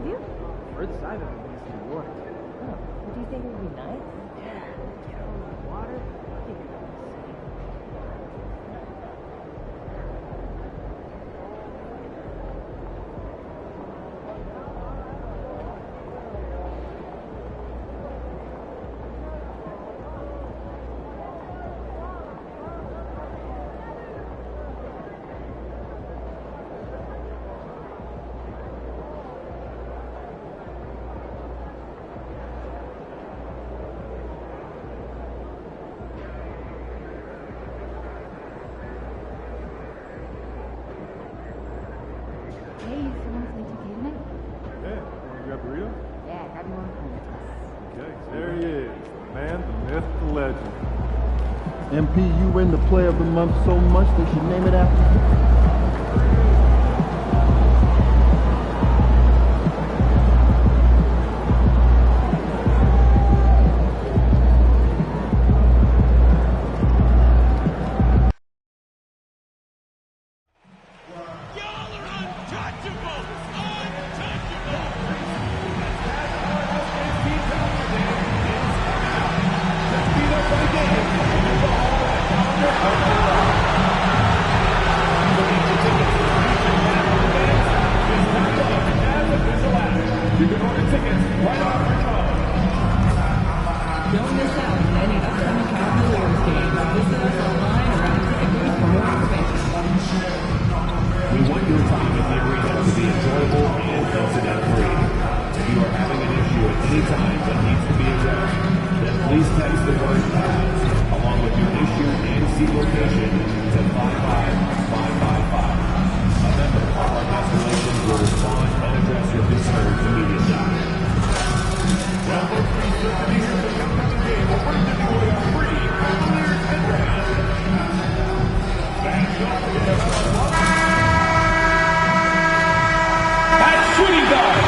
Have you? Furthest I've ever been is New York. Oh, well, do you think it would be nice? Yeah, get out on the water. I think you're going to see. Hey, you still want to play 2K tonight? Yeah, want to grab a burrito? Yeah, grab me one for me. Okay, there he is. The man, the myth, the legend. MP, you win the Player of the Month so much they should name it after you. Don't miss out on any upcoming Cavaliers games. Visit us online or on Ticketmaster for more information. We want your time at the arena to be enjoyable and incident-free. If you are having an issue at any time that needs to be addressed, then please text the word PASS along with your issue and seat location to 55555. A member of our guest relations will respond and address your concerns immediately. Well, folks, please look to be here for the upcoming game. We're going to give away our free Cavaliers headband. Thanks, y'all, for the shooting guard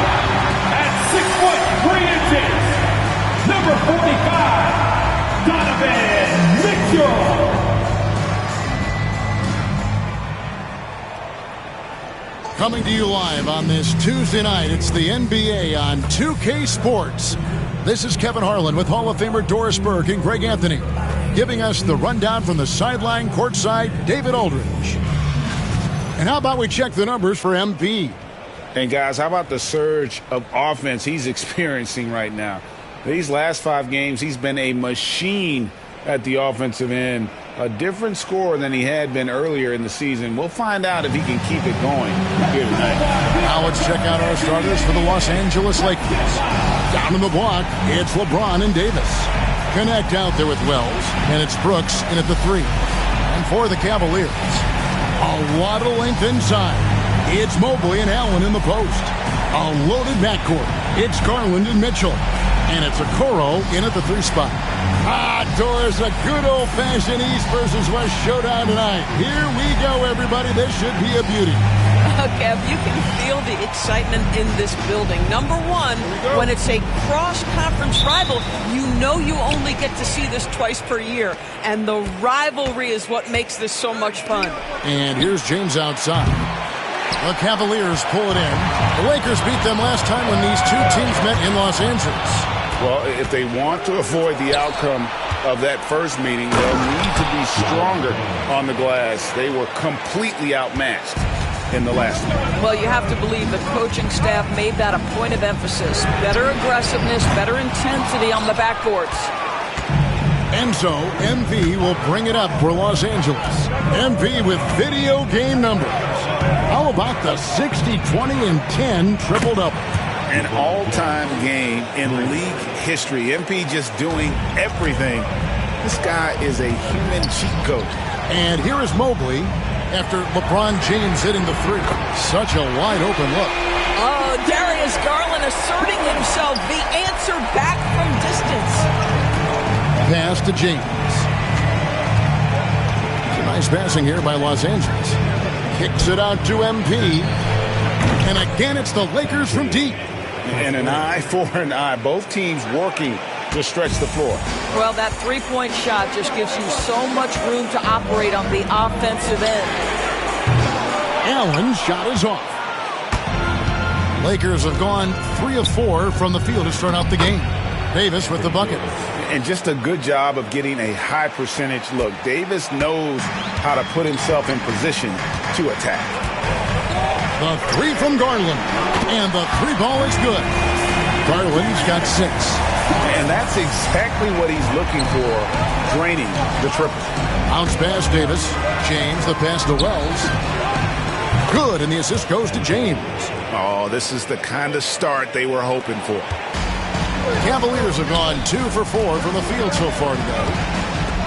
at 6 foot 3 inches, number 45, Donovan Mitchell. Coming to you live on this Tuesday night, it's the NBA on 2K Sports. This is Kevin Harlan with Hall of Famer Doris Burke and Greg Anthony, giving us the rundown from the sideline courtside, David Aldridge. And how about we check the numbers for MP? And guys, how about the surge of offense he's experiencing right now? These last 5 games, he's been a machine at the offensive end. A different score than he had been earlier in the season. We'll find out if he can keep it going here tonight. Now let's check out our starters for the Los Angeles Lakers. Down in the block, it's LeBron and Davis. Connect out there with Wells, and it's Brooks in at the 3. And for the Cavaliers, a lot of length inside. It's Mobley and Allen in the post. A loaded backcourt. It's Garland and Mitchell. And it's Okoro in at the 3 spot. Doris, a good old-fashioned East versus West showdown tonight. Here we go, everybody. This should be a beauty. Kev, you can feel the excitement in this building. Number one, when it's a cross-conference rival, you know you only get to see this twice per year. And the rivalry is what makes this so much fun. And here's James outside. The Cavaliers pull it in. The Lakers beat them last time when these two teams met in Los Angeles. Well, if they want to avoid the outcome of that first meeting, they'll need to be stronger on the glass. They were completely outmatched in the last one. Well, you have to believe the coaching staff made that a point of emphasis. Better aggressiveness, better intensity on the backboards. And so, MV will bring it up for Los Angeles. MV with video game numbers. How about the 60, 20, and 10 triple-double? An all-time game in league history. MP just doing everything. This guy is a human cheat code. And here is Mobley after LeBron James hitting the 3. Such a wide-open look. Oh, Darius Garland asserting himself. The answer back from distance. Pass to James. It's a nice passing here by Los Angeles. Kicks it out to MP. And again, it's the Lakers from deep. And an eye for an eye. Both teams working to stretch the floor. Well, that three-point shot just gives you so much room to operate on the offensive end. Allen's shot is off. Lakers have gone 3 of 4 from the field to start out the game. Davis with the bucket. And just a good job of getting a high percentage look. Davis knows how to put himself in position to attack. The three from Garland. And the three ball is good. Garland's got 6. And that's exactly what he's looking for, draining the triple. Bounce pass, Davis. James, the pass to Wells. Good, and the assist goes to James. Oh, this is the kind of start they were hoping for. Cavaliers have gone 2 for 4 from the field so far today.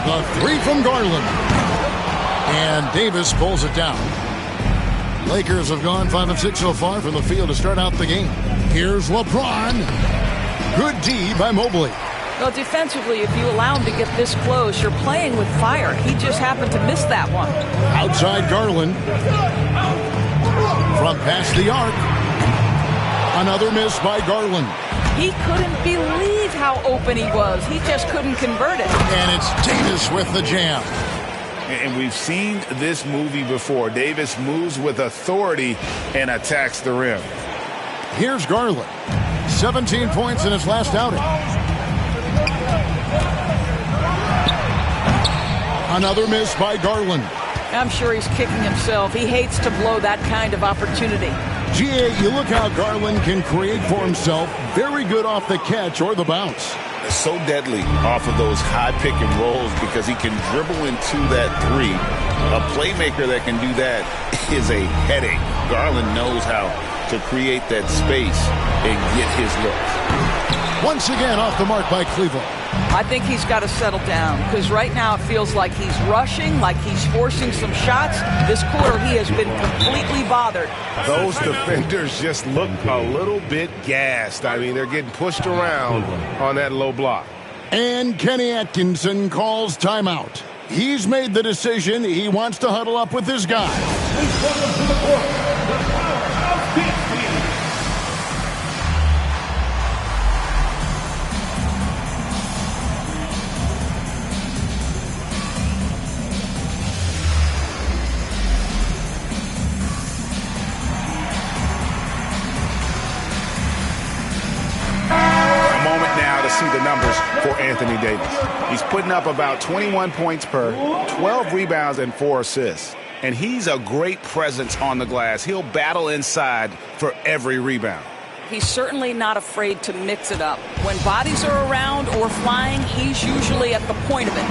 The three from Garland. And Davis pulls it down. Lakers have gone 5 of 6 so far from the field to start out the game. Here's LeBron. Good D by Mobley. Well, defensively, if you allow him to get this close, you're playing with fire. He just happened to miss that one. Outside Garland. From past the arc. Another miss by Garland. He couldn't believe how open he was. He just couldn't convert it. And it's Davis with the jam. And we've seen this movie before. Davis moves with authority and attacks the rim. Here's Garland. 17 points in his last outing. Another miss by Garland. I'm sure he's kicking himself. He hates to blow that kind of opportunity. G.A., you look how Garland can create for himself. Very good off the catch or the bounce. So deadly off of those high pick and rolls because he can dribble into that three. A playmaker that can do that is a headache. Garland knows how to create that space and get his looks. Once again off the mark by Cleveland. I think he's got to settle down because right now it feels like he's rushing, like he's forcing some shots. This quarter he has been completely bothered. Those defenders just look a little bit gassed. I mean, they're getting pushed around on that low block. And Kenny Atkinson calls timeout. He's made the decision. He wants to huddle up with his guys. See the numbers for Anthony Davis. He's putting up about 21 points per, 12 rebounds, and 4 assists. And he's a great presence on the glass. He'll battle inside for every rebound. He's certainly not afraid to mix it up. When bodies are around or flying, he's usually at the point of it.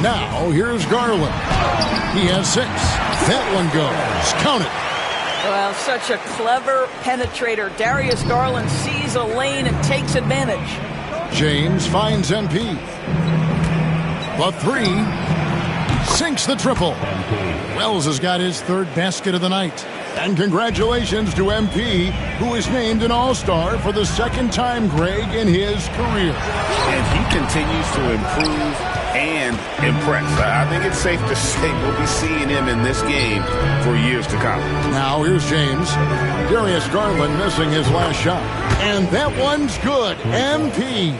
Now, here's Garland. He has 6. That one goes. Count it. Well, such a clever penetrator. Darius Garland sees a lane and takes advantage. James finds MP. The three sinks the triple. Wells has got his 3rd basket of the night. And congratulations to MP, who is named an All-Star for the 2nd time, Greg, in his career. And he continues to improve and impress. I think it's safe to say we'll be seeing him in this game for years to come. Now here's James. Darius Garland missing his last shot. And that one's good. MP.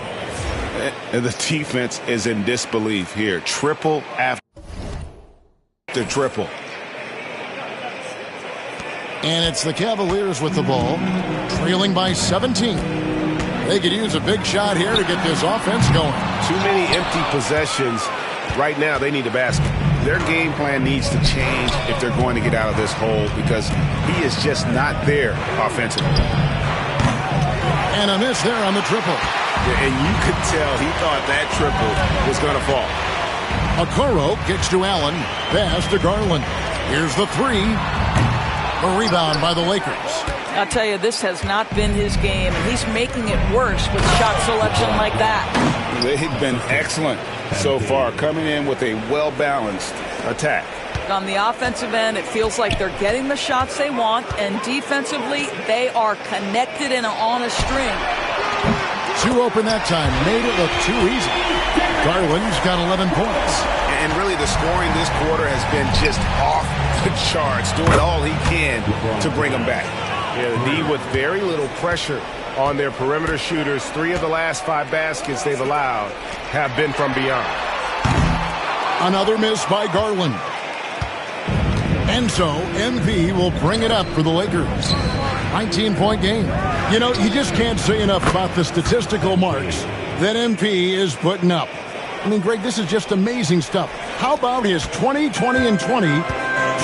And the defense is in disbelief here. Triple after triple. And it's the Cavaliers with the ball, trailing by 17. They could use a big shot here to get this offense going. Too many empty possessions. Right now, they need a basket. Their game plan needs to change if they're going to get out of this hole because he is just not there offensively. And a miss there on the triple. And you could tell he thought that triple was going to fall. Okoro kicks to Allen. Pass to Garland. Here's the three. A rebound by the Lakers. I'll tell you, this has not been his game, and he's making it worse with shot selection like that. They've been excellent so far, coming in with a well-balanced attack. On the offensive end, it feels like they're getting the shots they want, and defensively, they are connected and on a string. Too open that time, made it look too easy. Garland's got 11 points. And really, the scoring this quarter has been just off the charts, doing all he can to bring them back. Yeah, the D with very little pressure on their perimeter shooters. 3 of the last 5 baskets they've allowed have been from beyond. Another miss by Garland. And so, MP will bring it up for the Lakers. 19-point game. You know, you just can't say enough about the statistical marks that MP is putting up. I mean, Greg, this is just amazing stuff. How about his 20, 20, and 20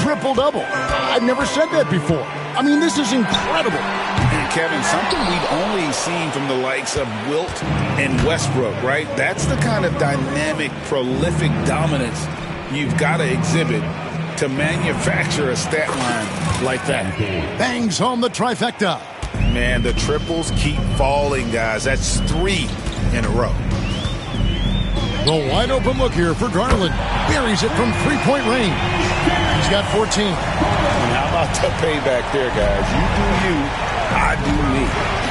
triple-double? I've never said that before. I mean, this is incredible. And Kevin, something we've only seen from the likes of Wilt and Westbrook, right? That's the kind of dynamic, prolific dominance you've got to exhibit to manufacture a stat line like that. Bangs home the trifecta. Man, the triples keep falling, guys. That's 3 in a row. The wide open look here for Garland. Buries it from three-point range. He's got 14. And how about the payback there, guys? You do you, I do me.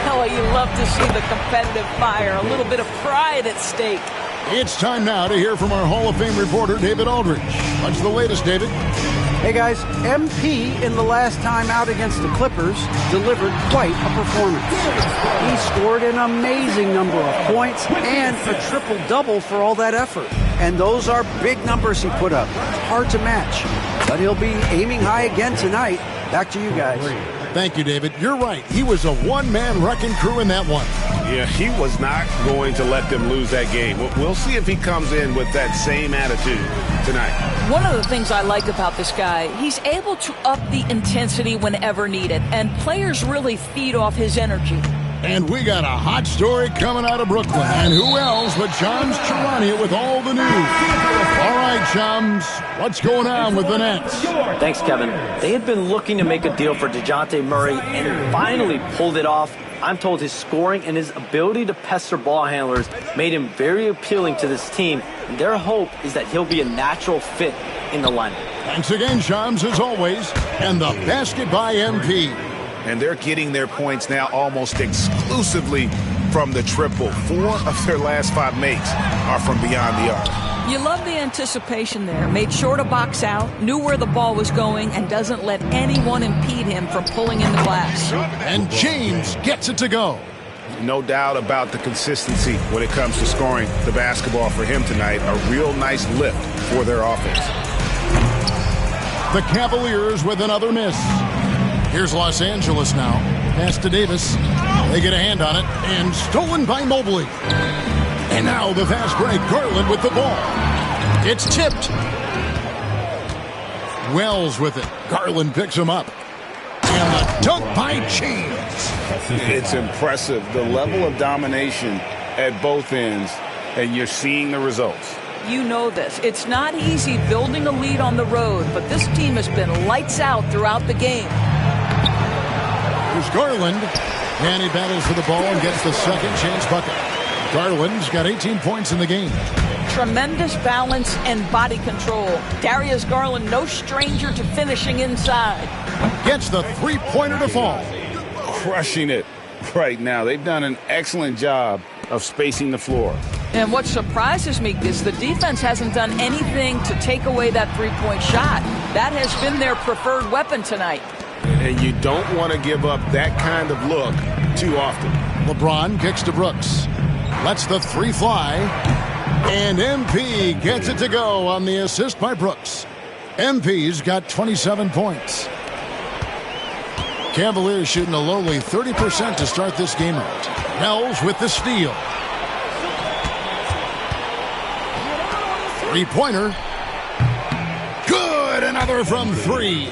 Oh, you love to see the competitive fire. A little bit of pride at stake. It's time now to hear from our Hall of Fame reporter, David Aldridge. What's the latest, David? Hey, guys. MP, in the last time out against the Clippers, delivered quite a performance. He scored an amazing number of points and a triple-double for all that effort. And those are big numbers he put up. Hard to match. But he'll be aiming high again tonight. Back to you guys. Thank you, David. You're right. He was a one-man wrecking crew in that one. Yeah, he was not going to let them lose that game. We'll see if he comes in with that same attitude tonight. One of the things I like about this guy, he's able to up the intensity whenever needed, and players really feed off his energy. And we got a hot story coming out of Brooklyn. And who else but Shams Charania with all the news. All right, Shams, what's going on with the Nets? Thanks, Kevin. They had been looking to make a deal for DeJounte Murray and finally pulled it off. I'm told his scoring and his ability to pester ball handlers made him very appealing to this team. And their hope is that he'll be a natural fit in the lineup. Thanks again, Shams, as always. And the basket by MP. And they're getting their points now almost exclusively from the triple. 4 of their last 5 makes are from beyond the arc. You love the anticipation there. Made sure to box out, knew where the ball was going, and doesn't let anyone impede him from pulling in the glass. And James gets it to go. No doubt about the consistency when it comes to scoring the basketball for him tonight. A real nice lift for their offense. The Cavaliers with another miss. Here's Los Angeles now. Pass to Davis. They get a hand on it. And stolen by Mobley. And now the fast break. Garland with the ball. It's tipped. Wells with it. Garland picks him up. And the dunk by James. It's impressive. The level of domination at both ends. And you're seeing the results. You know this. It's not easy building a lead on the road, but this team has been lights out throughout the game. Here's Garland, and he battles for the ball and gets the second chance bucket. Garland's got 18 points in the game. Tremendous balance and body control. Darius Garland, no stranger to finishing inside. Gets the three-pointer to fall. Crushing it right now. They've done an excellent job of spacing the floor. And what surprises me is the defense hasn't done anything to take away that three-point shot. That has been their preferred weapon tonight. And you don't want to give up that kind of look too often. LeBron kicks to Brooks. Lets the three fly. And MP gets it to go on the assist by Brooks. MP's got 27 points. Cavaliers shooting a lowly 30% to start this game out. Wells with the steal. Three-pointer. Good! Another from 3.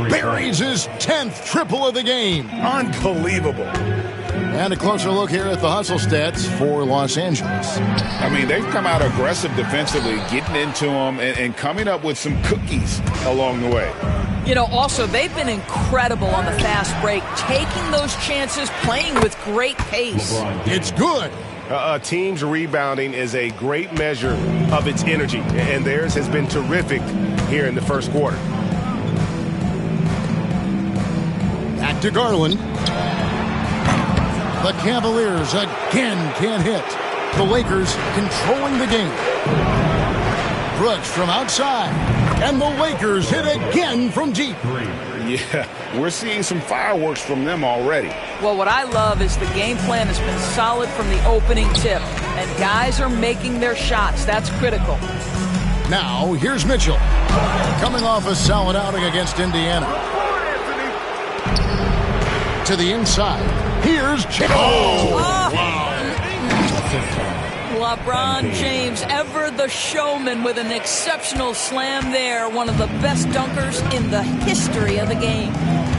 Buries his 10th triple of the game. Unbelievable. And a closer look here at the hustle stats for Los Angeles. I mean, they've come out aggressive defensively, getting into them and coming up with some cookies along the way. You know, also, they've been incredible on the fast break, taking those chances, playing with great pace. It's good. A team's rebounding is a great measure of its energy, and theirs has been terrific here in the first quarter. Back to Garland. The Cavaliers again can't hit. The Lakers controlling the game. Brooks from outside. And the Lakers hit again from deep. Yeah, we're seeing some fireworks from them already. Well, what I love is the game plan has been solid from the opening tip. And guys are making their shots. That's critical. Now, here's Mitchell. Coming off a solid outing against Indiana. to the inside. Here's James. LeBron James, ever the showman, with an exceptional slam there. One of the best dunkers in the history of the game.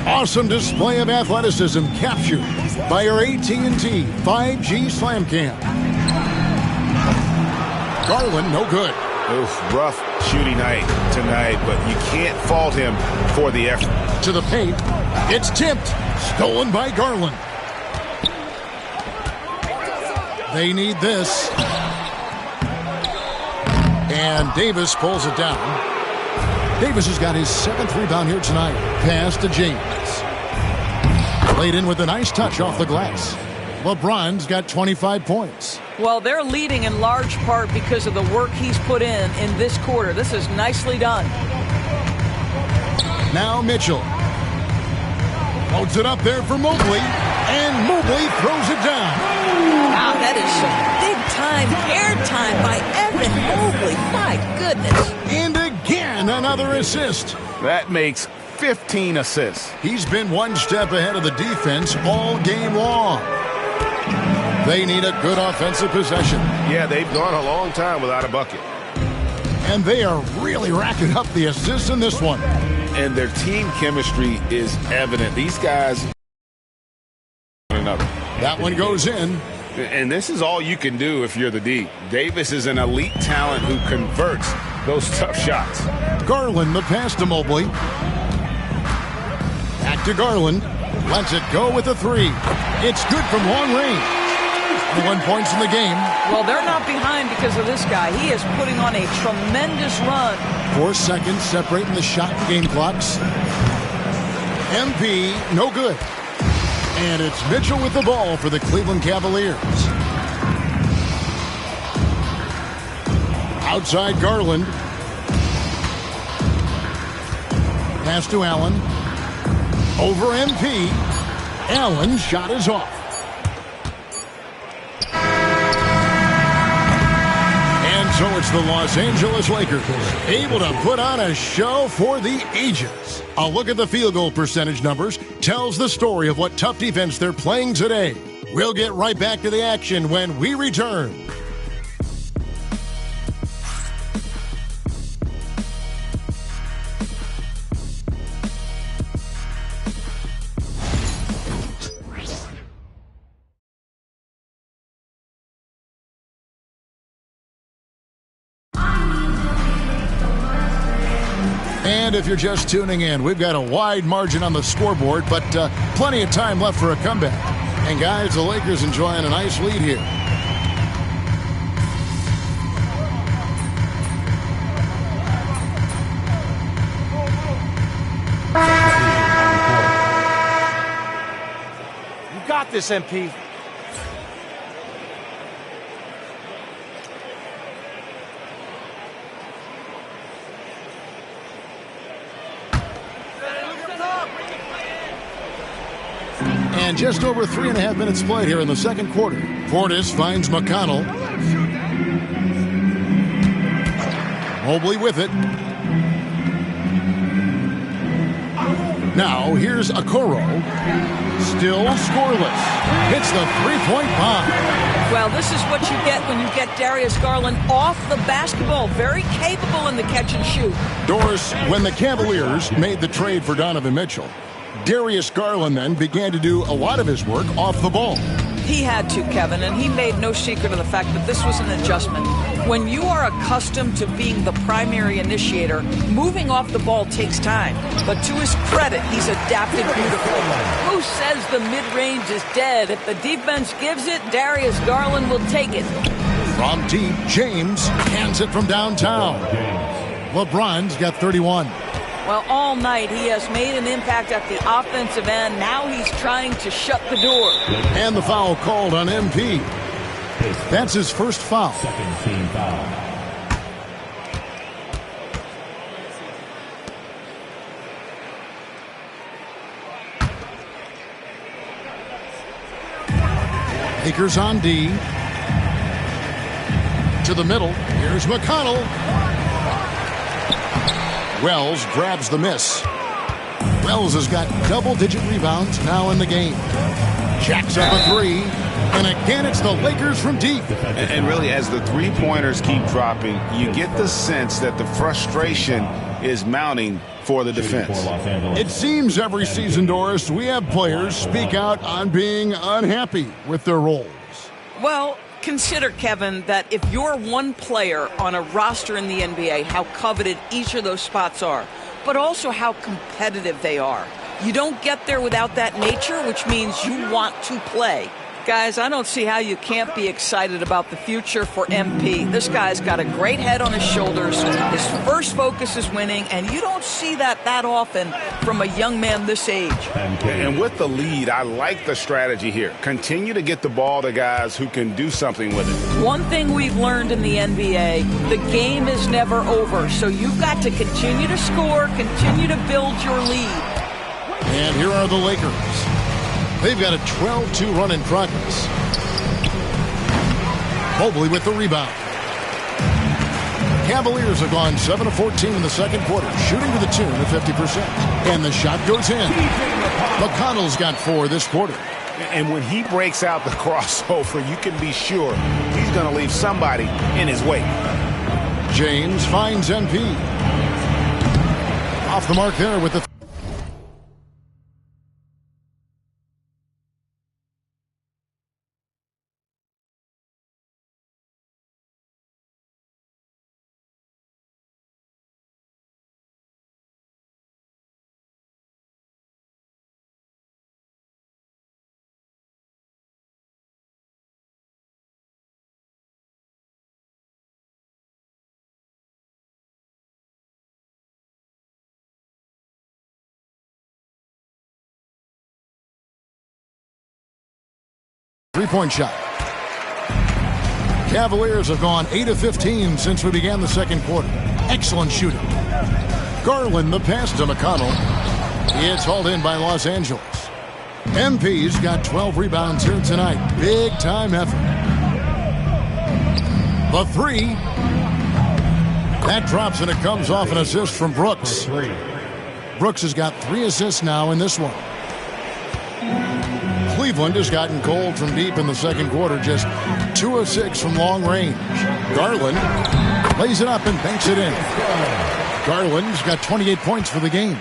Awesome display of athleticism captured by our AT&T 5G Slam Cam. Garland, no good. Oof, rough shooting night tonight, but you can't fault him for the effort. To the paint. It's tipped. Stolen by Garland. They need this. And Davis pulls it down. Davis has got his 7th rebound here tonight. Pass to James. Laid in with a nice touch off the glass. LeBron's got 25 points. Well, they're leading in large part because of the work he's put in this quarter. This is nicely done. Now Mitchell. Loads it up there for Mobley. And Mobley throws it down. Wow, that is some big-time airtime by Evan Mobley. My goodness. And again, another assist. That makes 15 assists. He's been one step ahead of the defense all game long. They need a good offensive possession. Yeah, they've gone a long time without a bucket. And they are really racking up the assists in this one. And their team chemistry is evident. These guys... That one goes in. And this is all you can do if you're the D. Davis is an elite talent who converts those tough shots. Garland, the pass to Mobley. Back to Garland. Lets it go with a 3. It's good from long range. 21 points in the game. Well, they're not behind because of this guy. He is putting on a tremendous run. 4 seconds separating the shot and game clocks. MP, no good. And it's Mitchell with the ball for the Cleveland Cavaliers. Outside Garland. Pass to Allen. Over MP. Allen's shot is off. And so it's the Los Angeles Lakers, able to put on a show for the ages. A look at the field goal percentage numbers tells the story of what tough defense they're playing today. We'll get right back to the action when we return. And if you're just tuning in, we've got a wide margin on the scoreboard, but plenty of time left for a comeback. And guys, the Lakers enjoying a nice lead here. You got this, MP. And just over 3.5 minutes played here in the second quarter. Portis finds McConnell. Mobley with it. Now here's Okoro. Still scoreless. Hits the three-point bomb. Well, this is what you get when you get Darius Garland off the basketball. Very capable in the catch and shoot. Doris, when the Cavaliers made the trade for Donovan Mitchell, Darius Garland then began to do a lot of his work off the ball. He had to, Kevin, and he made no secret of the fact that this was an adjustment. When you are accustomed to being the primary initiator, moving off the ball takes time. But to his credit, he's adapted beautifully. Who says the mid-range is dead? If the defense gives it, Darius Garland will take it. From deep, James hands it from downtown. LeBron's got 31. Well, all night he has made an impact at the offensive end. Now he's trying to shut the door. And the foul called on MP. That's his first foul. Second team foul. Lakers on D. To the middle. Here's McConnell. Wells grabs the miss. Wells has got double-digit rebounds now in the game. Jacks up a three. And again, it's the Lakers from deep. And really, as the three-pointers keep dropping, you get the sense that the frustration is mounting for the defense. It seems every season, Doris, we have players speak out on being unhappy with their roles. Well, consider, Kevin, that if you're one player on a roster in the NBA, how coveted each of those spots are, but also how competitive they are. You don't get there without that nature, which means you want to play. Guys, I don't see how you can't be excited about the future for MP. This guy's got a great head on his shoulders. His first focus is winning, and you don't see that often from a young man this age. And with the lead, I like the strategy here. Continue to get the ball to guys who can do something with it. One thing we've learned in the NBA, the game is never over, so you've got to continue to score, continue to build your lead. And here are the Lakers. They've got a 12-2 run in progress. Mobley with the rebound. Cavaliers have gone 7 of 14 in the second quarter, shooting to the tune of 50%. And the shot goes in. McConnell's got 4 this quarter. And when he breaks out the crossover, you can be sure he's going to leave somebody in his wake. James finds MP. Off the mark there with the 3-point shot. Cavaliers have gone 8 of 15 since we began the second quarter. Excellent shooting. Garland the pass to McConnell. It's hauled in by Los Angeles. MP's got 12 rebounds here tonight. Big time effort. The three. That drops and it comes off an assist from Brooks. Brooks has got 3 assists now in this one. Cleveland has gotten cold from deep in the second quarter, just 2 of 6 from long range. Garland lays it up and banks it in. Garland's got 28 points for the game.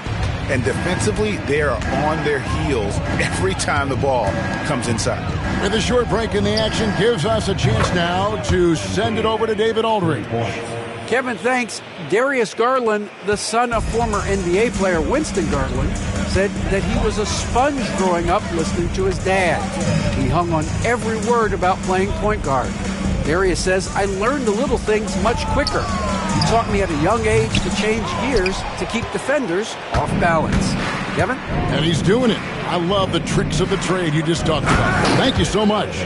And defensively, they are on their heels every time the ball comes inside. With a short break in the action, gives us a chance now to send it over to David Aldridge. Kevin, thanks. Darius Garland, the son of former NBA player Winston Garland, said that he was a sponge growing up listening to his dad. He hung on every word about playing point guard. Darius says, I learned the little things much quicker. He taught me at a young age to change gears to keep defenders off balance. Kevin? And he's doing it. I love the tricks of the trade you just talked about. Thank you so much.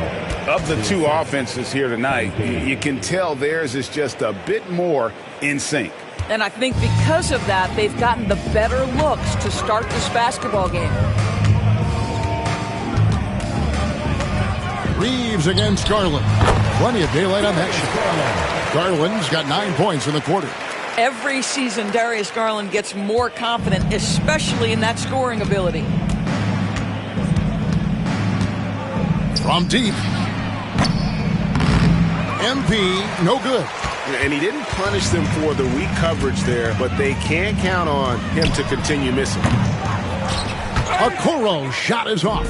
Of the two offenses here tonight, you can tell theirs is just a bit more in sync. And I think because of that, they've gotten the better looks to start this basketball game. Reeves against Garland. Plenty of daylight on that shot. Garland's got 9 points in the quarter. Every season, Darius Garland gets more confident, especially in that scoring ability. From deep. MP, no good. And he didn't punish them for the weak coverage there, but they can count on him to continue missing. Okoro shot is off.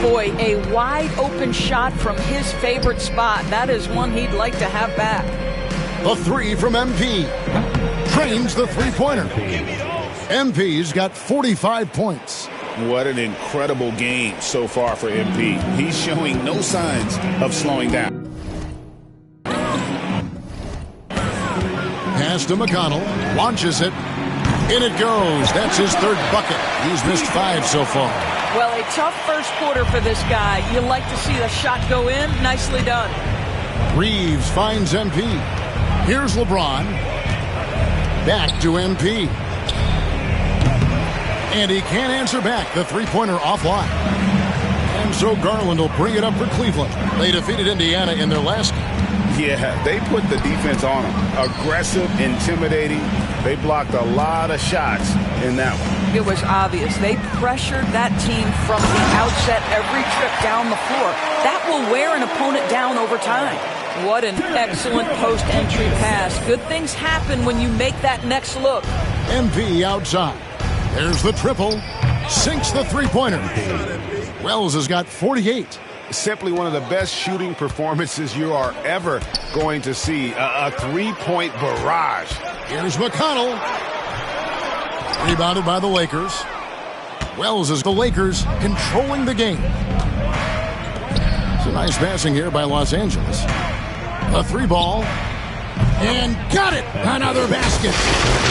Boy, a wide open shot from his favorite spot. That is one he'd like to have back. The three from MP. Trains the three-pointer. MP's got 45 points. What an incredible game so far for MP. He's showing no signs of slowing down. Pass to McConnell. Launches it. In it goes. That's his third bucket. He's missed 5 so far. Well, a tough first quarter for this guy. You like to see the shot go in. Nicely done. Reeves finds MP. Here's LeBron. Back to MP. And he can't answer back. The three-pointer offline. And so Garland will bring it up for Cleveland. They defeated Indiana in their last game. Yeah, they put the defense on them. Aggressive, intimidating. They blocked a lot of shots in that one. It was obvious. They pressured that team from the outset every trip down the floor. That will wear an opponent down over time. What an excellent post-entry pass. Good things happen when you make that next look. MP outside. There's the triple. Sinks the three-pointer. Wells has got 48. Simply one of the best shooting performances you are ever going to see. A three-point barrage. Here's McConnell. Rebounded by the Lakers. Wells is the Lakers controlling the game. It's a nice passing here by Los Angeles. A three ball. And got it! Another basket.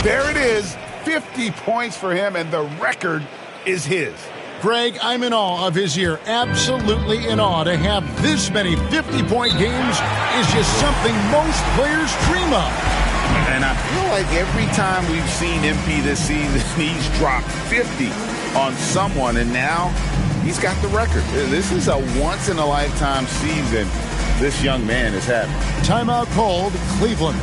There it is. 50 points for him, and the record is his. Greg, I'm in awe of his year. Absolutely in awe. To have this many 50-point games is just something most players dream of. And I feel like every time we've seen MP this season, he's dropped 50 on someone, and now he's got the record. This is a once-in-a-lifetime season this young man is having. Timeout called, Cleveland.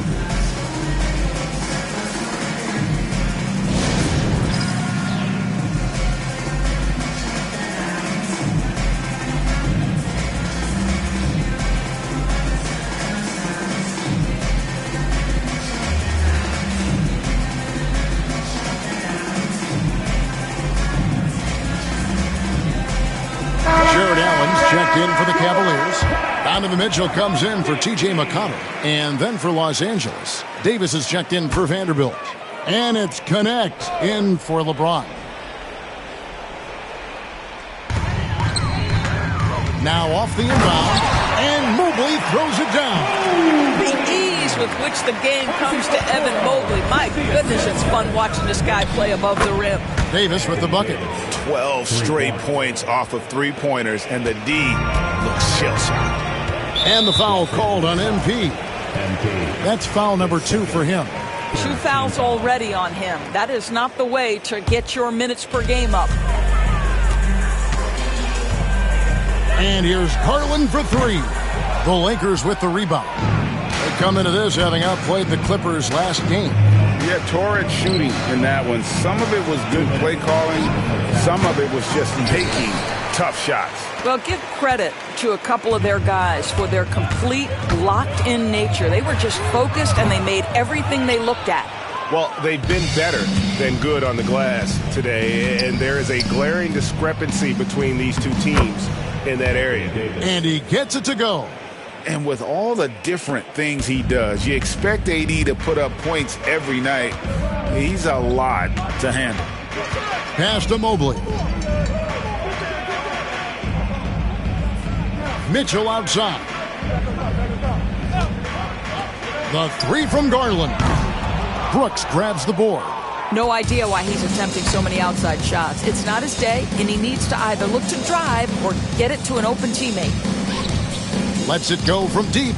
Checked in for the Cavaliers. Donovan Mitchell comes in for T.J. McConnell. And then for Los Angeles, Davis is checked in for Vanderbilt. And it's Connect in for LeBron. Now off the inbound. And Mobley throws it down. The ease with which the game comes to Evan Mobley. My goodness, it's fun watching this guy play above the rim. Davis with the bucket. 12 straight points off of three-pointers, and the D looks shell-shocked. And the foul called on MP. That's foul number 2 for him. 2 fouls already on him. That is not the way to get your minutes per game up. And here's Garland for 3. The Lakers with the rebound. They come into this having outplayed the Clippers last game. Yeah, torrid shooting in that one. Some of it was good play calling. Some of it was just making tough shots. Well, give credit to a couple of their guys for their complete locked-in nature. They were just focused, and they made everything they looked at. Well, they've been better than good on the glass today, and there is a glaring discrepancy between these two teams in that area. And he gets it to go. And with all the different things he does, you expect AD to put up points every night. He's a lot to handle. Pass to Mobley. Mitchell outside. The 3 from Garland. Brooks grabs the board. No idea why he's attempting so many outside shots. It's not his day, and he needs to either look to drive or get it to an open teammate. Lets it go from deep.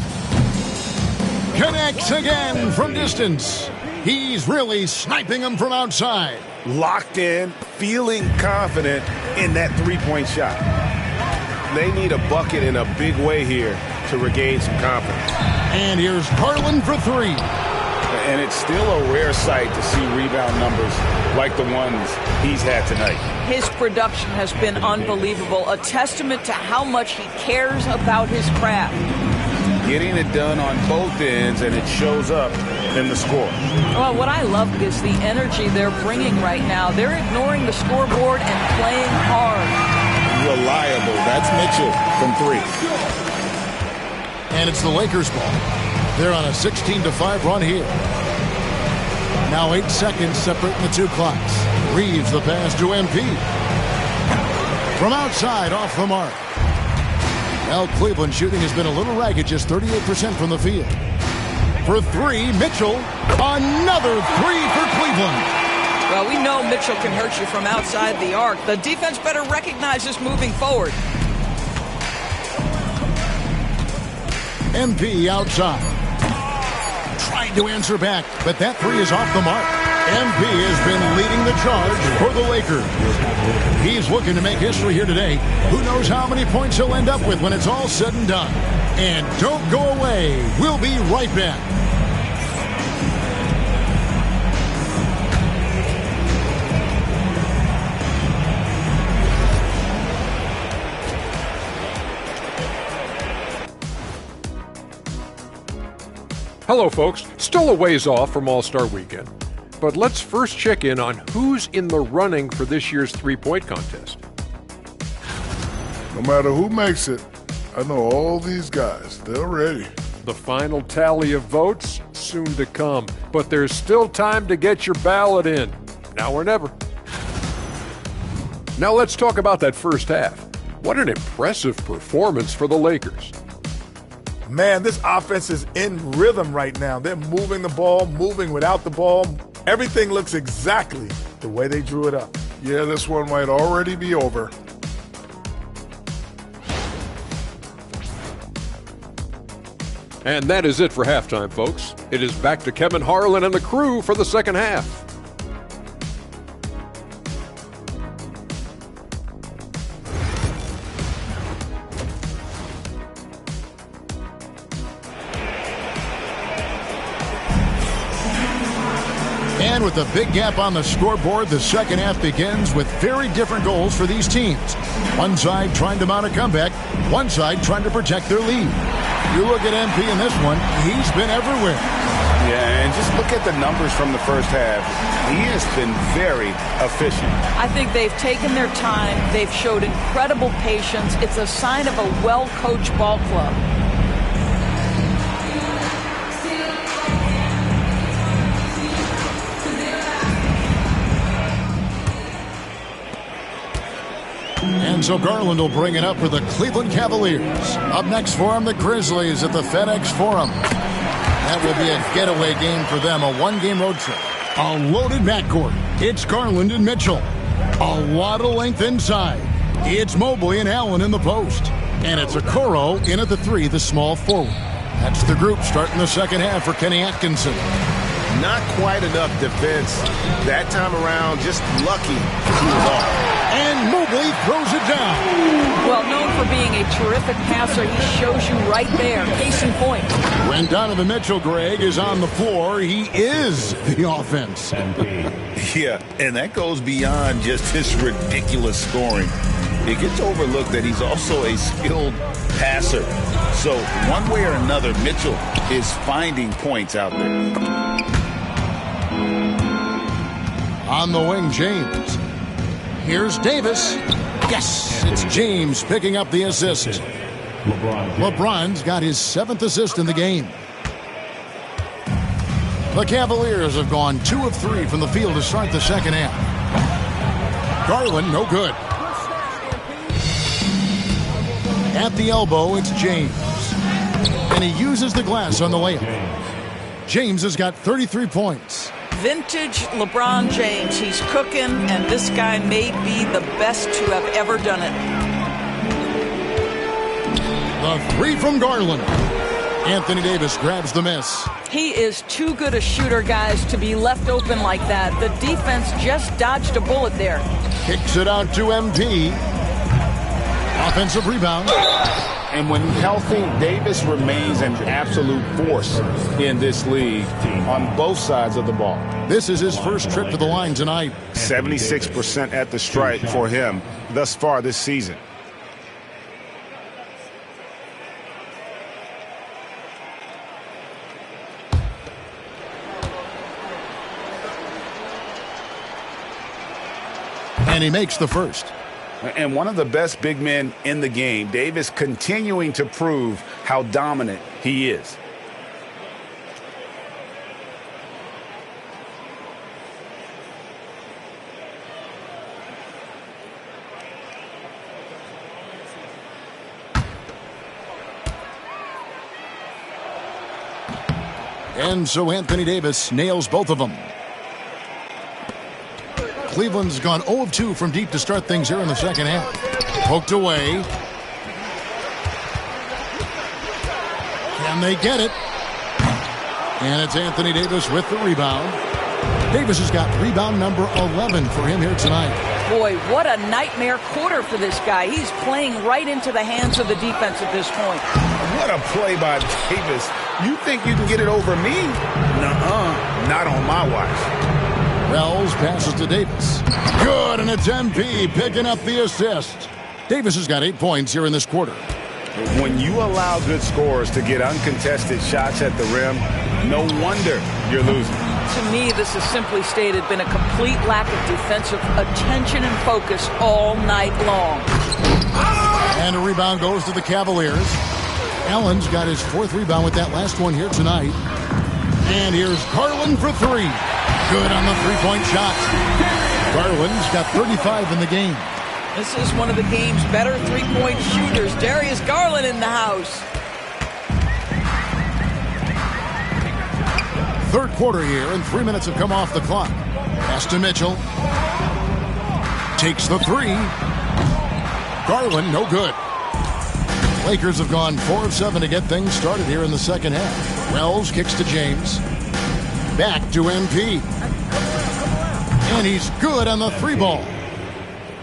Connects again from distance. He's really sniping them from outside. Locked in, feeling confident in that three-point shot. They need a bucket in a big way here to regain some confidence. And here's Garland for 3. And it's still a rare sight to see rebound numbers like the ones he's had tonight. His production has been unbelievable, a testament to how much he cares about his craft. Getting it done on both ends, and it shows up in the score. Well, what I love is the energy they're bringing right now. They're ignoring the scoreboard and playing hard. Reliable. That's Mitchell from 3. And it's the Lakers' ball. They're on a 16-5 run here. Now 8 seconds separating the two clocks. Reeves the pass to MP. From outside, off the mark. Well, Cleveland shooting has been a little ragged, just 38% from the field. For 3, Mitchell. Another 3 for Cleveland. Well, we know Mitchell can hurt you from outside the arc. The defense better recognize this moving forward. MP outside. Tried to answer back, but that 3 is off the mark. MP has been leading the charge for the Lakers. He's looking to make history here today. Who knows how many points he'll end up with when it's all said and done. And don't go away. We'll be right back. Hello, folks. Still a ways off from All-Star Weekend, but let's first check in on who's in the running for this year's three-point contest. No matter who makes it, I know all these guys. They're ready. The final tally of votes soon to come, but there's still time to get your ballot in. Now or never. Now let's talk about that first half. What an impressive performance for the Lakers. Man, this offense is in rhythm right now. They're moving the ball, moving without the ball. Everything looks exactly the way they drew it up. Yeah, this one might already be over. And that is it for halftime, folks. It is back to Kevin Harlan and the crew for the second half. And with a big gap on the scoreboard, the second half begins with very different goals for these teams. One side trying to mount a comeback, one side trying to protect their lead. You look at MP in this one, he's been everywhere. Yeah, and just look at the numbers from the first half. He has been very efficient. I think they've taken their time. They've showed incredible patience. It's a sign of a well-coached ball club. And so Garland will bring it up for the Cleveland Cavaliers. Up next for them, the Grizzlies at the FedEx Forum. That will be a getaway game for them, a one-game road trip. A loaded backcourt. It's Garland and Mitchell. A lot of length inside. It's Mobley and Allen in the post. And it's Okoro in at the three, the small forward. That's the group starting the second half for Kenny Atkinson. Not quite enough defense that time around, just lucky he was off. And Mobley throws it down. Well, known for being a terrific passer, he shows you right there. Case in point. When Donovan Mitchell, Greg, is on the floor, he is the offense. Yeah, and that goes beyond just his ridiculous scoring. It gets overlooked that he's also a skilled passer. So one way or another, Mitchell is finding points out there. On the wing, James. Here's Davis. Yes, it's James picking up the assist. LeBron's got his 7th assist in the game. The Cavaliers have gone 2 of 3 from the field to start the second half. Garland, no good. At the elbow, it's James. And he uses the glass on the layup. James has got 33 points. Vintage LeBron James. He's cooking, and this guy may be the best to have ever done it. The three from Garland. Anthony Davis grabs the miss. He is too good a shooter, guys, to be left open like that. The defense just dodged a bullet there. Kicks it out to MP. Offensive rebound. And when healthy, Davis remains an absolute force in this league on both sides of the ball. This is his first trip to the line tonight. 76% at the stripe for him thus far this season. And he makes the first. And one of the best big men in the game, Davis continuing to prove how dominant he is. And so Anthony Davis nails both of them. Cleveland's gone 0 of 2 from deep to start things here in the second half. Poked away. Can they get it? And it's Anthony Davis with the rebound. Davis has got rebound number 11 for him here tonight. Boy, what a nightmare quarter for this guy. He's playing right into the hands of the defense at this point. What a play by Davis. You think you can get it over me? Nuh-uh. Not on my watch. Wells passes to Davis. Good, and it's MP picking up the assist. Davis has got 8 points here in this quarter. When you allow good scorers to get uncontested shots at the rim, No wonder you're losing. To me, this has simply stated been a complete lack of defensive attention and focus all night long. And a rebound goes to the Cavaliers. Allen's got his 4th rebound with that last one here tonight. And here's Garland for 3. Good on the three-point shot. Garland's got 35 in the game. This is one of the game's better three-point shooters. Darius Garland in the house. 3rd quarter here, and 3 minutes have come off the clock. Pass to Mitchell. Takes the 3. Garland, no good. Lakers have gone 4 of 7 to get things started here in the second half. Wells kicks to James. Back to MP. And he's good on the 3-ball.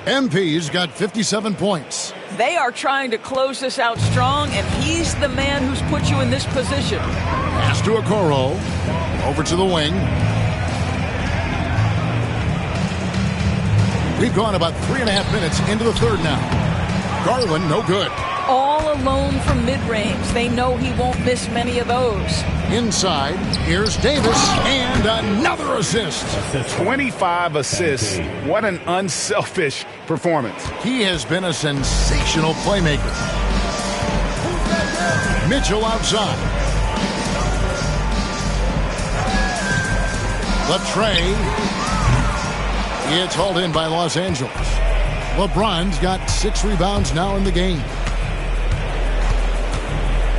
MP's got 57 points. They are trying to close this out strong, and he's the man who's put you in this position. Pass to Okoro. Over to the wing. We've gone about 3.5 minutes into the third now. Garland, no good. All alone from mid-range. They know he won't miss many of those. Inside, here's Davis, and another assist. 25 assists. What an unselfish performance. He has been a sensational playmaker. Mitchell outside. Latrey. It's hauled in by Los Angeles. LeBron's got 6 rebounds now in the game.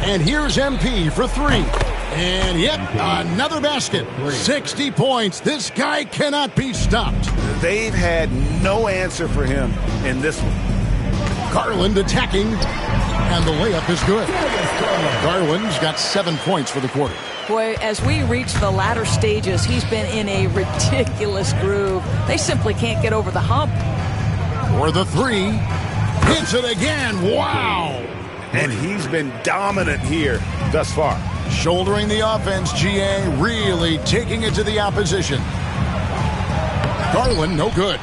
And here's MP for 3. And yep, another basket. 60 points. This guy cannot be stopped. They've had no answer for him in this one. Garland attacking. And the layup is good. Garland's got 7 points for the quarter. Boy, as we reach the latter stages, he's been in a ridiculous groove. They simply can't get over the hump. For the 3. Hits it again. Wow. And he's been dominant here thus far. Shouldering the offense, GA really taking it to the opposition. Garland, no good.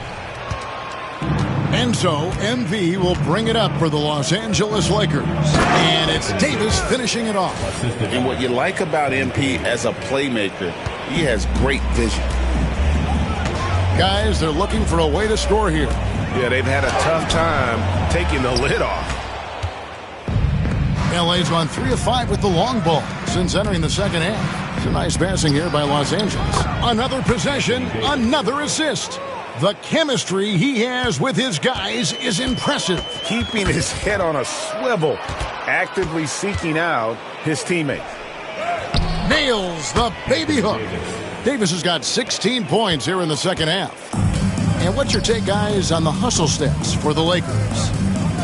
And so, MV will bring it up for the Los Angeles Lakers. And it's Davis finishing it off. And what you like about MP as a playmaker, he has great vision. Guys, they're looking for a way to score here. Yeah, they've had a tough time taking the lid off. LA's gone 3 of 5 with the long ball since entering the second half. It's a nice passing here by Los Angeles. Another possession, another assist. The chemistry he has with his guys is impressive. Keeping his head on a swivel, actively seeking out his teammates. Nails the baby hook. Davis has got 16 points here in the second half. And what's your take, guys, on the hustle stats for the Lakers?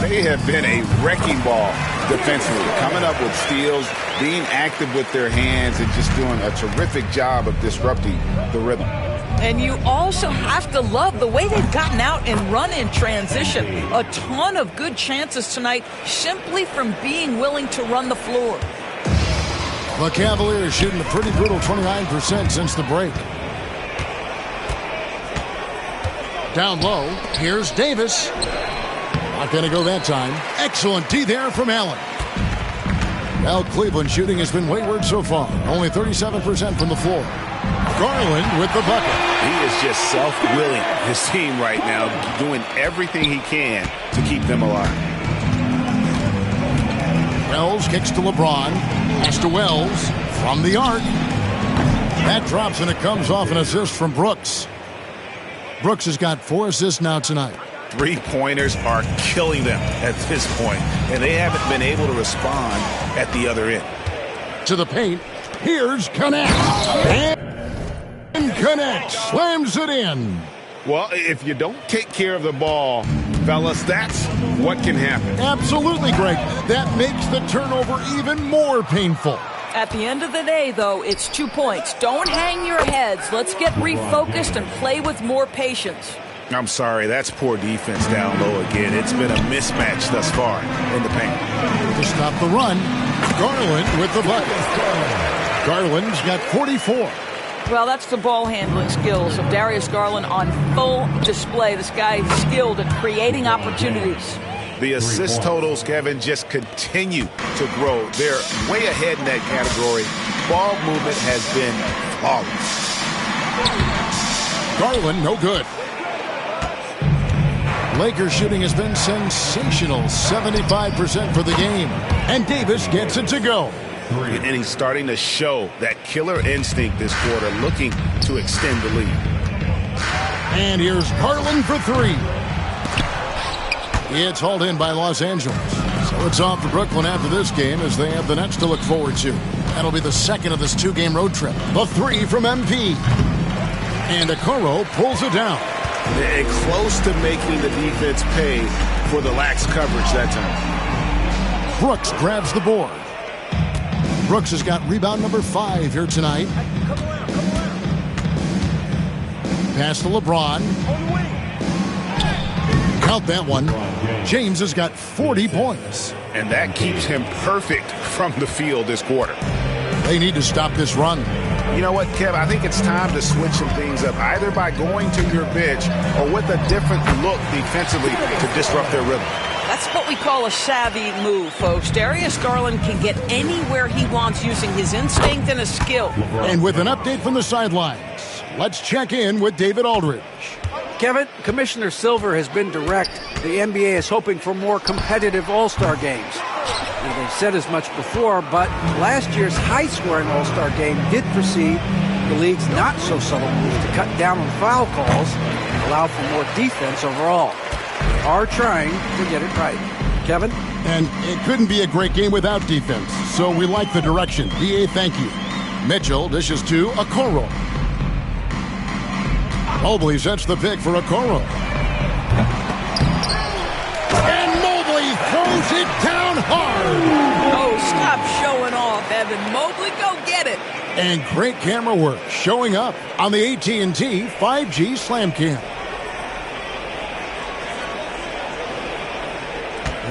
They have been a wrecking ball defensively, coming up with steals, being active with their hands, and just doing a terrific job of disrupting the rhythm. And you also have to love the way they've gotten out and run in transition. A ton of good chances tonight simply from being willing to run the floor. The Cavaliers shooting a pretty brutal 29% since the break. Down low, here's Davis. Not going to go that time. Excellent D there from Allen. Well, Cleveland shooting has been wayward so far. Only 37% from the floor. Garland with the bucket. He is just self-willing his team right now, doing everything he can to keep them alive. Wells kicks to LeBron. Pass to Wells from the arc. That drops and it comes off an assist from Brooks. Brooks has got 4 assists now tonight. 3-pointers are killing them at this point, and they haven't been able to respond at the other end. To the paint. Here's Connect. And Connect slams it in. Well, if you don't take care of the ball, fellas, that's what can happen. Absolutely, Greg. That makes the turnover even more painful. At the end of the day, though, it's 2 points. Don't hang your heads. Let's get refocused and play with more patience. I'm sorry, that's poor defense down low again. It's been a mismatch thus far in the paint. To stop the run, Garland with the bucket. Garland's got 44. Well, that's the ball handling skills of Darius Garland on full display. This guy is skilled at creating opportunities. The assist totals, Kevin, just continue to grow. They're way ahead in that category ball movement has been flawless. Garland, no good. Lakers shooting has been sensational, 75% for the game. And Davis gets it to go. And he's starting to show that killer instinct this quarter, looking to extend the lead. And here's Garland for three. It's hauled in by Los Angeles. So it's off to Brooklyn after this game as they have the Nets to look forward to. That'll be the second of this two-game road trip. The three from MP. And Okoro pulls it down. And close to making the defense pay for the lax coverage that time. Brooks grabs the board. Brooks has got rebound number 5 here tonight. Pass to LeBron. Count that one. James has got 40 points. And that keeps him perfect from the field this quarter. They need to stop this run. You know what, Kev? I think it's time to switch some things up, either by going to your bench or with a different look defensively to disrupt their rhythm. That's what we call a savvy move, folks. Darius Garland can get anywhere he wants using his instinct and his skill. And with an update from the sidelines, let's check in with David Aldridge. Kevin, Commissioner Silver has been direct. The NBA is hoping for more competitive All-Star games. Now, they've said as much before, but last year's high-scoring All-Star game did precede the league's not-so-subtle move to cut down on foul calls and allow for more defense overall. They are trying to get it right. Kevin? And it couldn't be a great game without defense, so we like the direction. DA, thank you. Mitchell dishes to Okoro. Mobley sets the pick for Okoro. And Mobley throws it down hard. Oh, stop showing off, Evan Mobley. Go get it. And great camera work showing up on the AT&T 5G Slam Cam.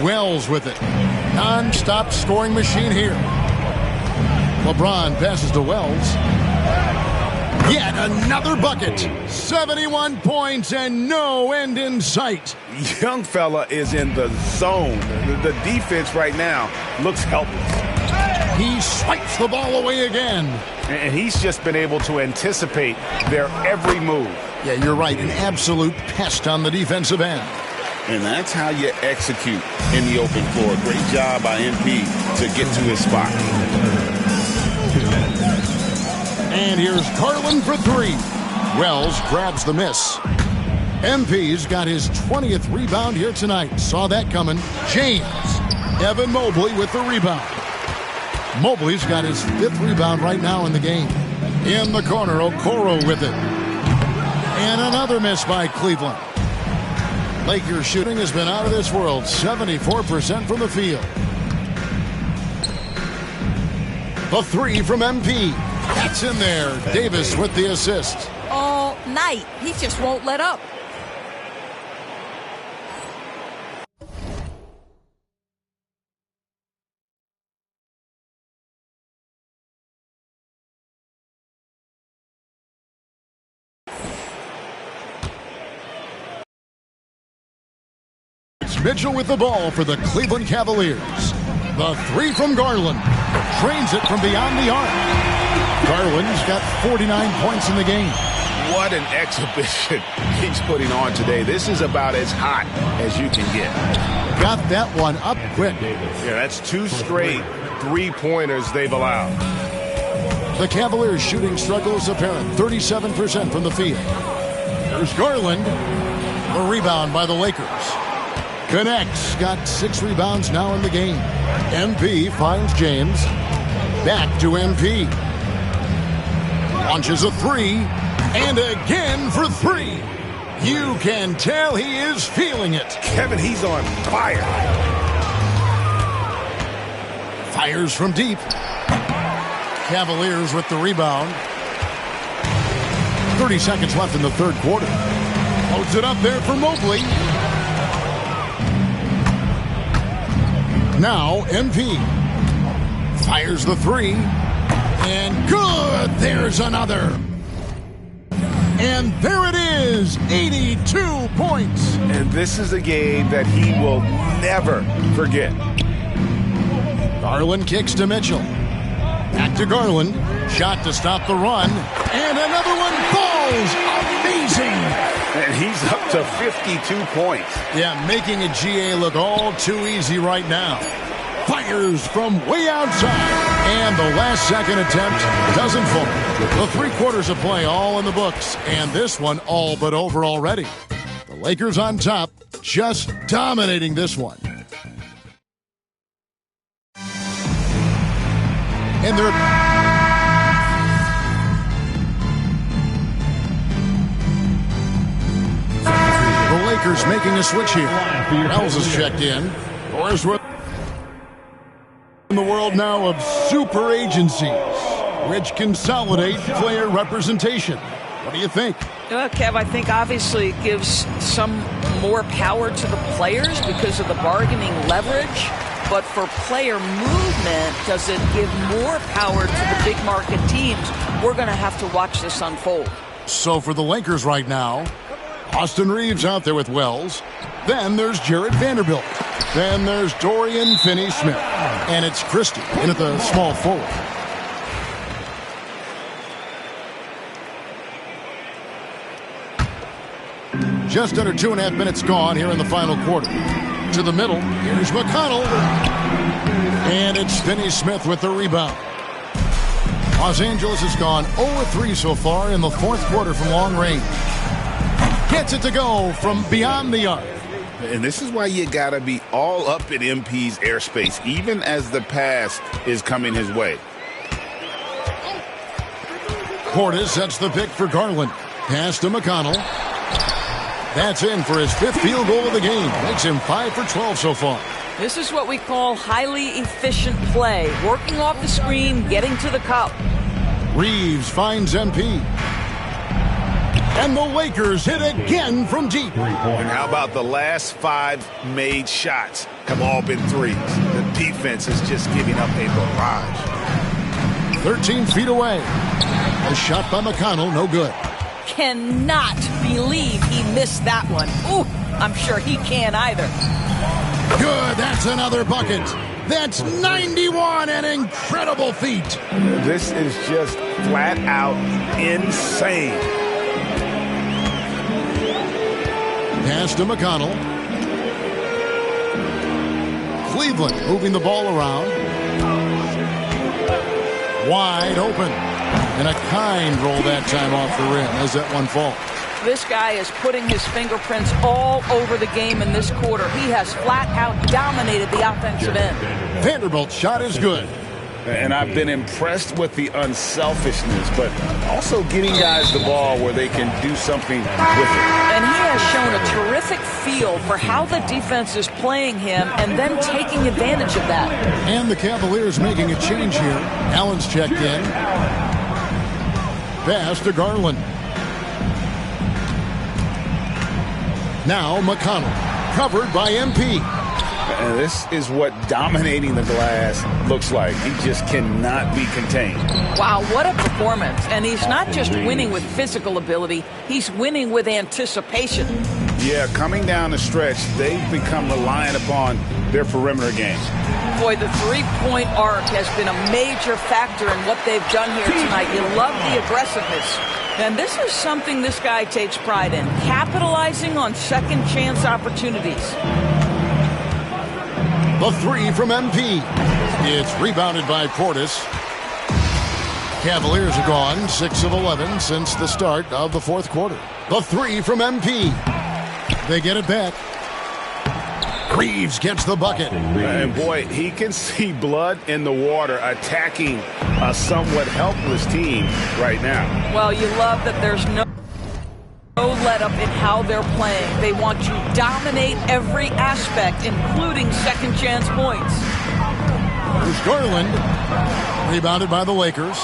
Wells with it. Non-stop scoring machine here. LeBron passes to Wells. Yet another bucket. 71 points and no end in sight. Young fella is in the zone. The defense right now looks helpless. He swipes the ball away again. And he's just been able to anticipate their every move. Yeah, you're right. An absolute pest on the defensive end. And that's how you execute in the open floor. Great job by MP to get to his spot. And here's Garland for three. Wells grabs the miss. MP's got his 20th rebound here tonight. Saw that coming. James. Evan Mobley with the rebound. Mobley's got his 5th rebound right now in the game. In the corner, Okoro with it. And another miss by Cleveland. Lakers shooting has been out of this world. 74% from the field. The three from MP. That's in there. Davis with the assist. All night. He just won't let up. It's Mitchell with the ball for the Cleveland Cavaliers. The three from Garland. Trains it from beyond the arc. Garland's got 49 points in the game. What an exhibition he's putting on today. This is about as hot as you can get. Got that one up quick. Yeah, that's 2 straight three-pointers they've allowed. The Cavaliers' shooting struggle is apparent. 37% from the field. There's Garland. The rebound by the Lakers. Connects. Got 6 rebounds now in the game. MP finds James. Back to MP. Launches a three. And again for 3. You can tell he is feeling it. Kevin, he's on fire. Fires from deep. Cavaliers with the rebound. 30 seconds left in the third quarter. Loads it up there for Mobley. Now MP fires the 3. And good! There's another. And there it is, 82 points. And this is a game that he will never forget. Garland kicks to Mitchell. Back to Garland. Shot to stop the run. And another one falls. Amazing. And he's up to 52 points. Yeah, making a GA look all too easy right now. Fires from way outside. And the last second attempt doesn't fall. The 3 quarters of play all in the books. And this one all but over already. The Lakers on top, just dominating this one. And they're... The Lakers making a switch here. Wells is checked in. Boris with in the world now of super agencies, which consolidate player representation. What do you think? Well, Kev, I think obviously it gives some more power to the players because of the bargaining leverage. But for player movement, does it give more power to the big market teams? We're going to have to watch this unfold. So for the Lakers right now, Austin Reeves out there with Wells. Then there's Jared Vanderbilt. Then there's Dorian Finney-Smith. And it's Christie in at the small forward. Just under 2.5 minutes gone here in the final quarter. To the middle, here's McConnell. And it's Finney-Smith with the rebound. Los Angeles has gone 0-3 so far in the 4th quarter from long range. Gets it to go from beyond the arc. And this is why you got to be all up in MP's airspace, even as the pass is coming his way. Portis sets the pick for Garland. Pass to McConnell. That's in for his 5th field goal of the game. Makes him 5 for 12 so far. This is what we call highly efficient play. Working off the screen, getting to the cup. Reeves finds MP. And the Lakers hit again from deep. And how about the last 5 made shots have all been threes? The defense is just giving up a barrage. 13 feet away. A shot by McConnell, no good. Cannot believe he missed that one. Ooh, I'm sure he can't either. Good, that's another bucket. That's 91, an incredible feat. This is just flat out insane. Pass to McConnell. Cleveland moving the ball around. Wide open. And a kind roll that time off the rim as that one falls. This guy is putting his fingerprints all over the game in this quarter. He has flat out dominated the offensive end. Vanderbilt's shot is good. And I've been impressed with the unselfishness, but also getting guys the ball where they can do something with it. And he has shown a terrific feel for how the defense is playing him and then taking advantage of that. And the Cavaliers making a change here. Allen's checked in. Pass to Garland. Now McConnell, covered by MP. And this is what dominating the glass looks like. He just cannot be contained. Wow, what a performance. And he's not just winning with physical ability, he's winning with anticipation. Yeah, coming down the stretch, they've become reliant upon their perimeter game. Boy, the three-point arc has been a major factor in what they've done here tonight. You love the aggressiveness. And this is something this guy takes pride in, capitalizing on second chance opportunities. The 3 from MP. It's rebounded by Portis. Cavaliers are gone 6 of 11 since the start of the 4th quarter. The 3 from MP. They get it back. Reeves gets the bucket. And boy, he can see blood in the water attacking a somewhat helpless team right now. Well, you love that there's no let up in how they're playing. They want to dominate every aspect, including second chance points. There's Garland. Rebounded by the Lakers.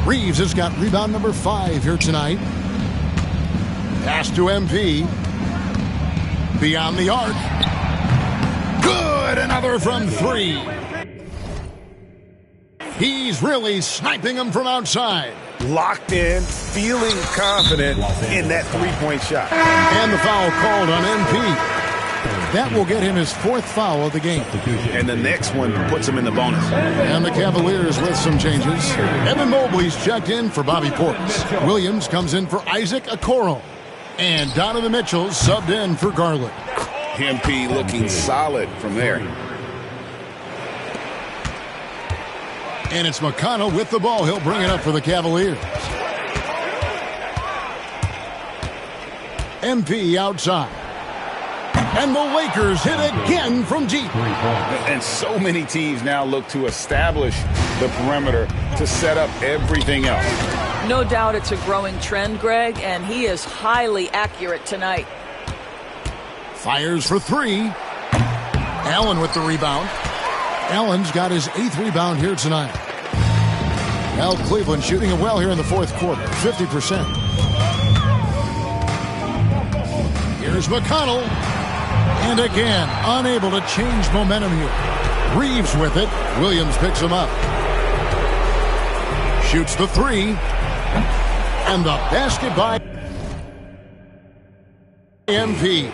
Reeves has got rebound number 5 here tonight. Pass to MP. Beyond the arc. Good! Another from 3. He's really sniping them from outside. Locked in, feeling confident in that three-point shot. And the foul called on MP. That will get him his 4th foul of the game. And the next one puts him in the bonus. And the Cavaliers with some changes. Evan Mobley's checked in for Bobby Portis. Williams comes in for Isaac Okoro. And Donovan Mitchell subbed in for Garland. MP looking solid from there. And it's McConnell with the ball. He'll bring it up for the Cavaliers. MP outside. And the Lakers hit again from deep. And so many teams now look to establish the perimeter to set up everything else. No doubt it's a growing trend, Greg, and he is highly accurate tonight. Fires for 3. Allen with the rebound. Allen's got his 8th rebound here tonight. Now Cleveland shooting it well here in the 4th quarter, 50%. Here's McConnell. And again, unable to change momentum here. Reeves with it. Williams picks him up. Shoots the 3. And the basket by MP.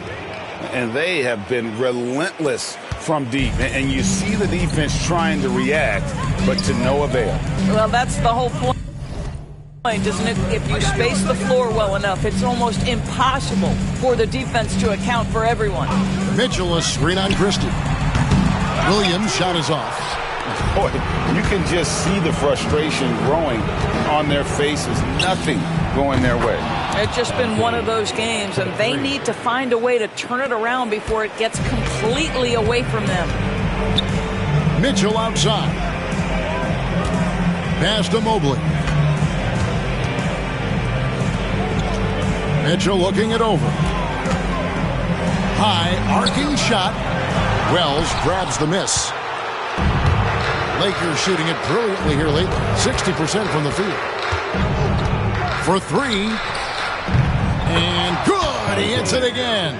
And they have been relentless from deep. And you see the defense trying to react, but to no avail. Well, that's the whole point, isn't it? If you space the floor well enough, it's almost impossible for the defense to account for everyone. Mitchell, a screen on Christie. Williams' shot is off. Boy, you can just see the frustration growing on their faces. Nothing going their way. It's just been one of those games, and they need to find a way to turn it around before it gets completely away from them. Mitchell outside. Pass to Mobley. Mitchell looking it over. High arcing shot. Wells grabs the miss. Lakers shooting it brilliantly here lately. 60% from the field. For 3. And good. He hits it again.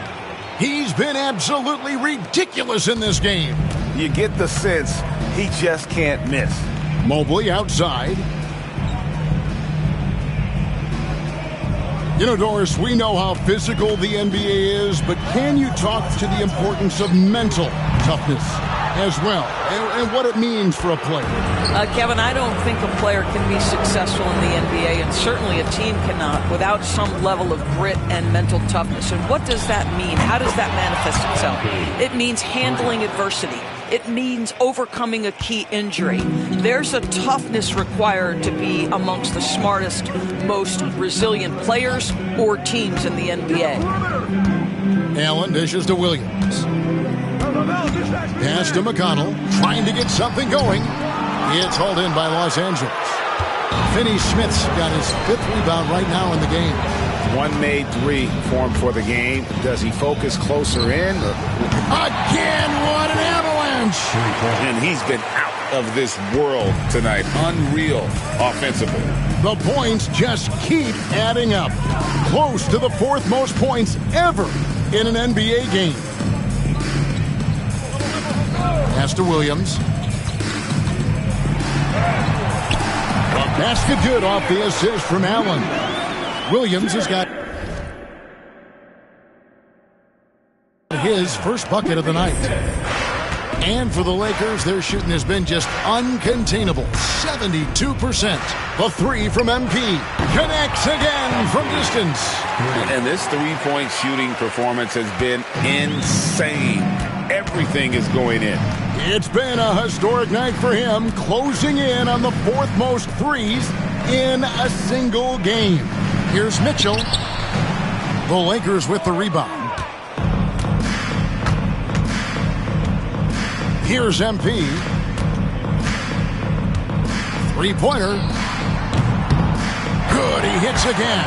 He's been absolutely ridiculous in this game. You get the sense he just can't miss. Mobley outside. You know, Doris, we know how physical the NBA is, but can you talk to the importance of mental toughness as well, and what it means for a player? Kevin, I don't think a player can be successful in the NBA, and certainly a team cannot, without some level of grit and mental toughness. And what does that mean? How does that manifest itself? It means handling adversity. It means overcoming a key injury. There's a toughness required to be amongst the smartest, most resilient players or teams in the NBA. Allen dishes to Williams. Pass to McConnell, trying to get something going. It's hauled in by Los Angeles. Finney-Smith's got his 5th rebound right now in the game. One made 3 for him for the game. Does he focus closer in? Again, what an avalanche! And he's been out of this world tonight. Unreal offensively. The points just keep adding up. Close to the 4th most points ever in an NBA game. Pass to Williams. The basket good off the assist from Allen. Williams has got his first bucket of the night. And for the Lakers, their shooting has been just uncontainable. 72%. The 3 from MP. Connects again from distance. And this 3-point shooting performance has been insane. Everything is going in. It's been a historic night for him, closing in on the 4th most threes in a single game. Here's Mitchell. The Lakers with the rebound. Here's MP. 3-pointer. Good, he hits again.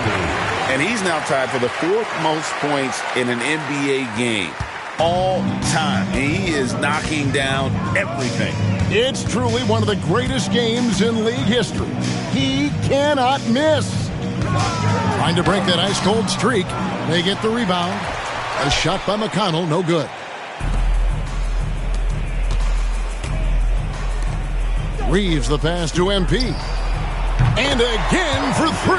And he's now tied for the 4th most points in an NBA game. All time. He is knocking down everything. It's truly one of the greatest games in league history. He cannot miss. Trying to break that ice-cold streak. They get the rebound. A shot by McConnell, no good. Reeves the pass to MP. And again for 3.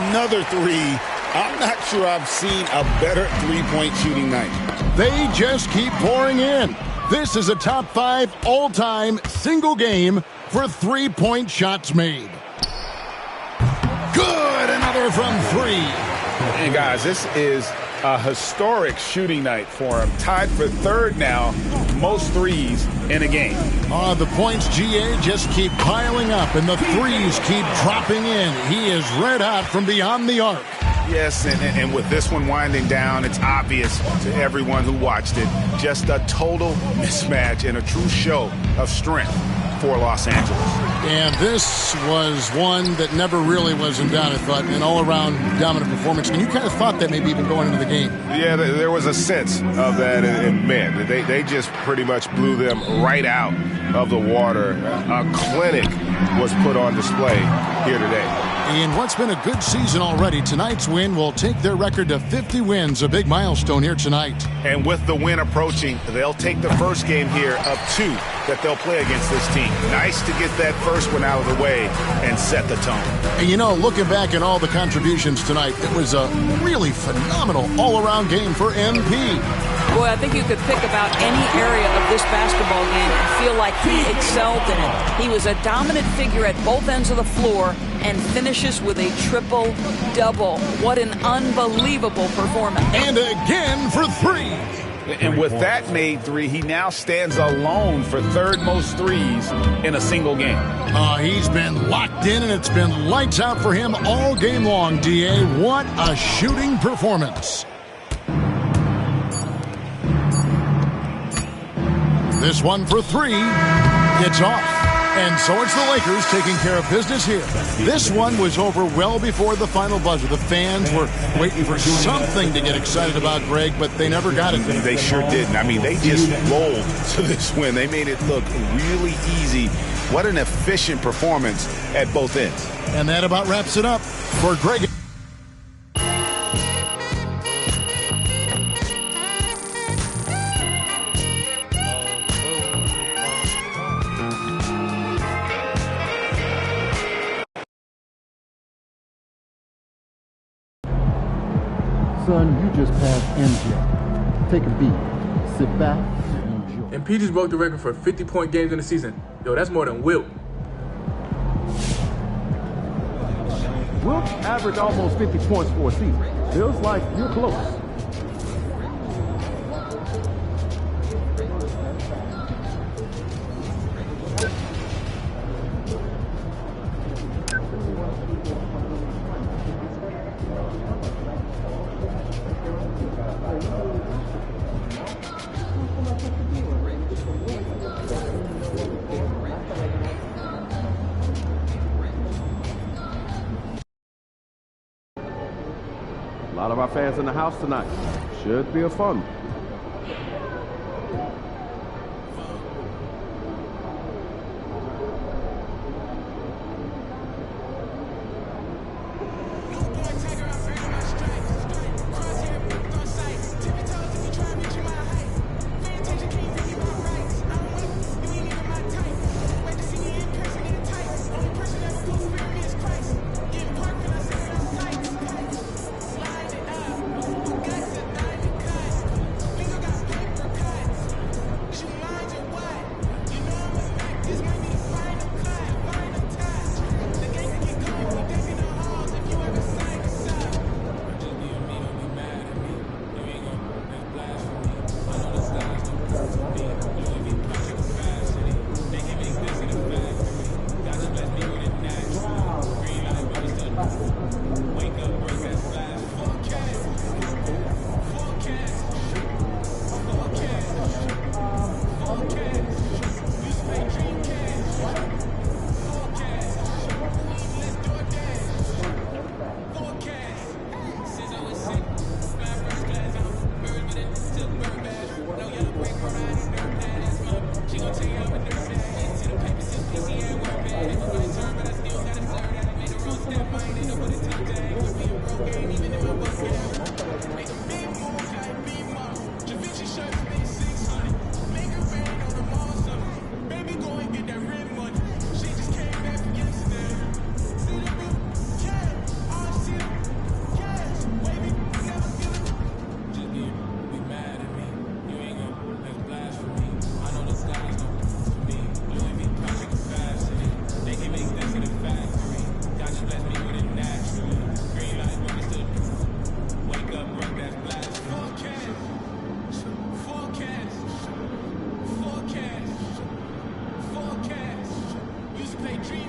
Another 3 I'm not sure I've seen a better three-point shooting night. They just keep pouring in. This is a top 5 all-time single game for three-point shots made. Good, another from 3. And guys, this is a historic shooting night for him. Tied for 3rd now, most threes in a game. The points, GA, just keep piling up, and the threes keep dropping in. He is red hot from beyond the arc. Yes, and with this one winding down, it's obvious to everyone who watched it. Just a total mismatch and a true show of strength for Los Angeles. And this was one that never really was in doubt, I thought, an all-around dominant performance. And you kind of thought that maybe even going into the game. Yeah, there was a sense of that in men. They just pretty much blew them right out of the water. A clinic was put on display here today. In what's been a good season already, tonight's win will take their record to 50 wins, a big milestone here tonight. And with the win approaching, they'll take the first game here of 2 that they'll play against this team. Nice to get that first one out of the way and set the tone. And you know, looking back at all the contributions tonight, it was a really phenomenal all-around game for MP. Boy, I think you could pick about any area of this basketball game and feel like he excelled in it. He was a dominant figure at both ends of the floor and finishes with a triple-double. What an unbelievable performance. And again for 3. And with that made 3, he now stands alone for 3rd most threes in a single game. He's been locked in, and it's been lights out for him all game long, DA. What a shooting performance. This one for 3. It's off. And so it's the Lakers taking care of business here. This one was over well before the final buzzer. The fans were waiting for something to get excited about, Greg, but they never got it. They sure didn't. I mean, they just rolled to this win. They made it look really easy. What an efficient performance at both ends. And that about wraps it up for Greg. Son, you just passed MJ. Take a beat. Sit back and enjoy. And P just broke the record for 50-point games in the season. Yo, that's more than Wilt. Wilt averaged almost 50 points for a season. Feels like you're close. A lot of our fans in the house tonight. Should be a fun one. SAG